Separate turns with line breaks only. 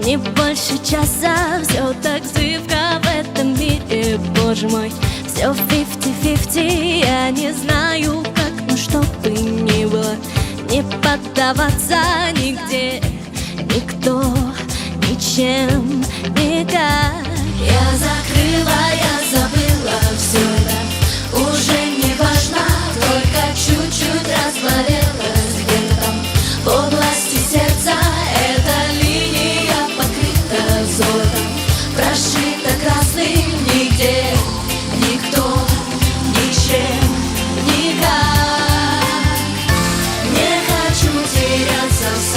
Не больше часа, все так зыбко в этом мире, боже мой. Все 50-50, я не знаю как, но что бы ни было, не поддаваться нигде, никто, ничем, никак. Я закрыла, я забыла, все это уже не важно, только чуть-чуть разболелась где-то там в области сердца. Эта линия покрыта золотом, прошита красным, нигде, никто, ничем, никак. Не хочу теряться в